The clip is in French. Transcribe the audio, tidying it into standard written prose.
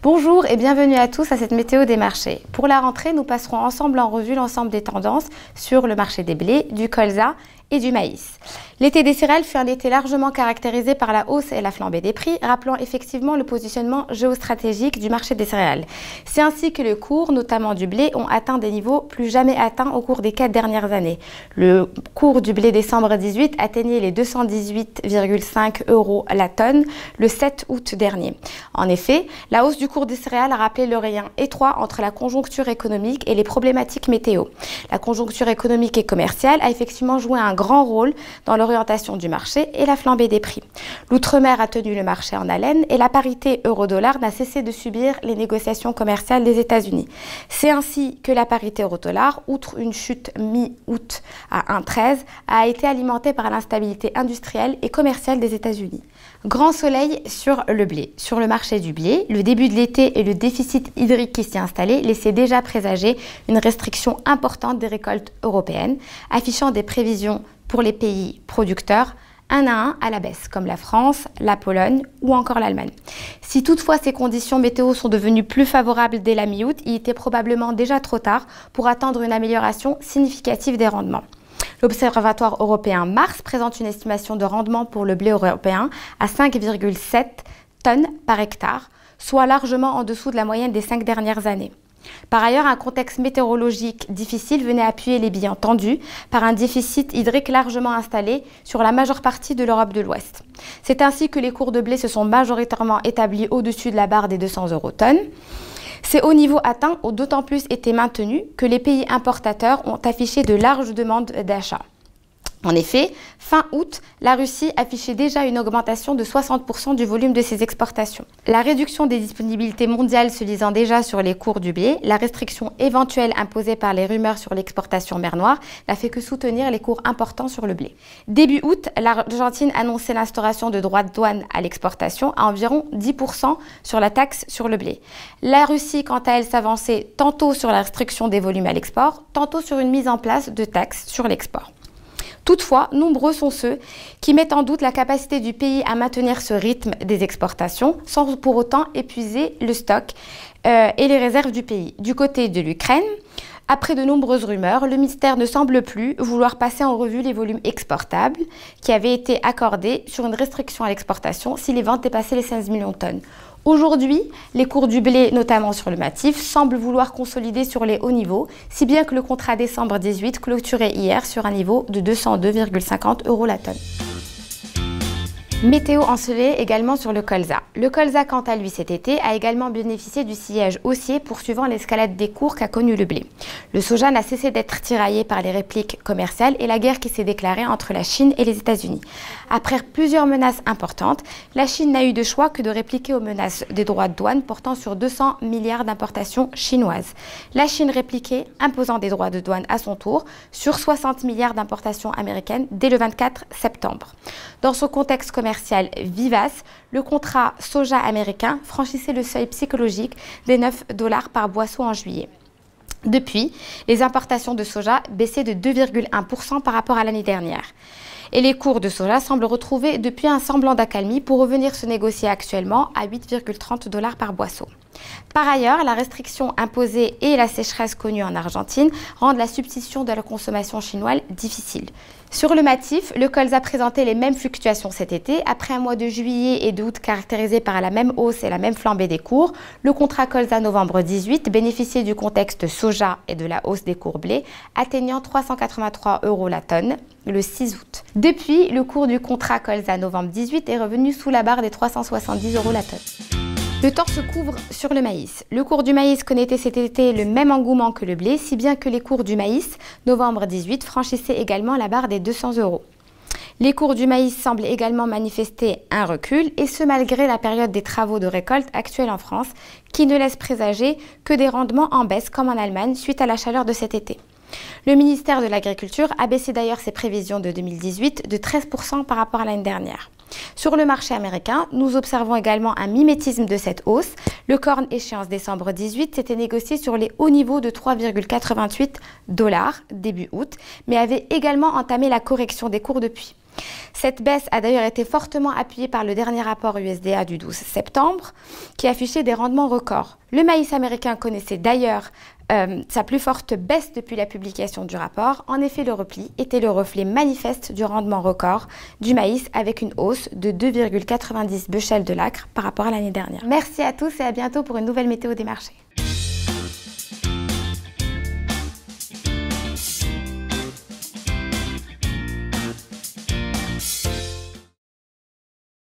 Bonjour et bienvenue à tous à cette météo des marchés. Pour la rentrée, nous passerons ensemble en revue l'ensemble des tendances sur le marché des blés, du colza et du maïs. L'été des céréales fut un été largement caractérisé par la hausse et la flambée des prix, rappelant effectivement le positionnement géostratégique du marché des céréales. C'est ainsi que les cours, notamment du blé, ont atteint des niveaux plus jamais atteints au cours des 4 dernières années. Le cours du blé décembre 18 atteignait les 218,5 € la tonne le 7 août dernier. En effet, la hausse du cours des céréales a rappelé le lien étroit entre la conjoncture économique et les problématiques météo. La conjoncture économique et commerciale a effectivement joué un grand rôle dans l'orientation du marché et la flambée des prix. L'outre-mer a tenu le marché en haleine et la parité euro-dollar n'a cessé de subir les négociations commerciales des États-Unis. C'est ainsi que la parité euro-dollar, outre une chute mi-août à 1,13, a été alimentée par l'instabilité industrielle et commerciale des États-Unis. Grand soleil sur le blé. Sur le marché du blé, le début de l'été et le déficit hydrique qui s'y installait laissaient déjà présager une restriction importante des récoltes européennes, affichant des prévisions pour les pays producteurs un à la baisse, comme la France, la Pologne ou encore l'Allemagne. Si toutefois ces conditions météo sont devenues plus favorables dès la mi-août, il était probablement déjà trop tard pour attendre une amélioration significative des rendements. L'Observatoire européen Mars présente une estimation de rendement pour le blé européen à 5,7 tonnes par hectare, soit largement en dessous de la moyenne des 5 dernières années. Par ailleurs, un contexte météorologique difficile venait appuyer les bilans tendus par un déficit hydrique largement installé sur la majeure partie de l'Europe de l'Ouest. C'est ainsi que les cours de blé se sont majoritairement établis au-dessus de la barre des 200 € tonne. Ces hauts niveaux atteints ont d'autant plus été maintenus que les pays importateurs ont affiché de larges demandes d'achat. En effet, fin août, la Russie affichait déjà une augmentation de 60% du volume de ses exportations. La réduction des disponibilités mondiales se lisant déjà sur les cours du blé, la restriction éventuelle imposée par les rumeurs sur l'exportation mer Noire n'a fait que soutenir les cours importants sur le blé. Début août, l'Argentine annonçait l'instauration de droits de douane à l'exportation à environ 10% sur la taxe sur le blé. La Russie, quant à elle, s'avançait tantôt sur la restriction des volumes à l'export, tantôt sur une mise en place de taxes sur l'export. Toutefois, nombreux sont ceux qui mettent en doute la capacité du pays à maintenir ce rythme des exportations sans pour autant épuiser le stock et les réserves du pays. Du côté de l'Ukraine, après de nombreuses rumeurs, le ministère ne semble plus vouloir passer en revue les volumes exportables qui avaient été accordés sur une restriction à l'exportation si les ventes dépassaient les 16 millions de tonnes. Aujourd'hui, les cours du blé, notamment sur le matif, semblent vouloir consolider sur les hauts niveaux, si bien que le contrat décembre 18 clôturait hier sur un niveau de 202,50 € la tonne. Météo ensoleillée également sur le colza. Le colza, quant à lui, cet été, a également bénéficié du sillage haussier poursuivant l'escalade des cours qu'a connu le blé. Le soja n'a cessé d'être tiraillé par les répliques commerciales et la guerre qui s'est déclarée entre la Chine et les États-Unis. Après plusieurs menaces importantes, la Chine n'a eu de choix que de répliquer aux menaces des droits de douane portant sur 200 milliards d'importations chinoises. La Chine répliquait, imposant des droits de douane à son tour, sur 60 milliards d'importations américaines dès le 24 septembre. Dans ce contexte commercial vivace, le contrat soja américain franchissait le seuil psychologique des 9 $ par boisseau en juillet. Depuis, les importations de soja baissaient de 2,1% par rapport à l'année dernière. Et les cours de soja semblent retrouver depuis un semblant d'accalmie pour revenir se négocier actuellement à 8,30 $ par boisseau. Par ailleurs, la restriction imposée et la sécheresse connue en Argentine rendent la substitution de la consommation chinoise difficile. Sur le matif, le colza présentait les mêmes fluctuations cet été. Après un mois de juillet et d'août caractérisé par la même hausse et la même flambée des cours, le contrat colza novembre 18 bénéficiait du contexte soja et de la hausse des cours blé, atteignant 383 € la tonne le 6 août. Depuis, le cours du contrat colza novembre 18 est revenu sous la barre des 370 € la tonne. Le temps se couvre sur le maïs. Le cours du maïs connaissait cet été le même engouement que le blé, si bien que les cours du maïs, novembre 18, franchissaient également la barre des 200 €. Les cours du maïs semblent également manifester un recul, et ce malgré la période des travaux de récolte actuelle en France, qui ne laisse présager que des rendements en baisse comme en Allemagne suite à la chaleur de cet été. Le ministère de l'Agriculture a baissé d'ailleurs ses prévisions de 2018 de 13% par rapport à l'année dernière. Sur le marché américain, nous observons également un mimétisme de cette hausse. Le corn échéance décembre 18 s'était négocié sur les hauts niveaux de 3,88 $ début août, mais avait également entamé la correction des cours depuis. Cette baisse a d'ailleurs été fortement appuyée par le dernier rapport USDA du 12 septembre qui affichait des rendements records. Le maïs américain connaissait d'ailleurs sa plus forte baisse depuis la publication du rapport. En effet, le repli était le reflet manifeste du rendement record du maïs avec une hausse de 2,90 bushels de l'acre par rapport à l'année dernière. Merci à tous et à bientôt pour une nouvelle météo des marchés.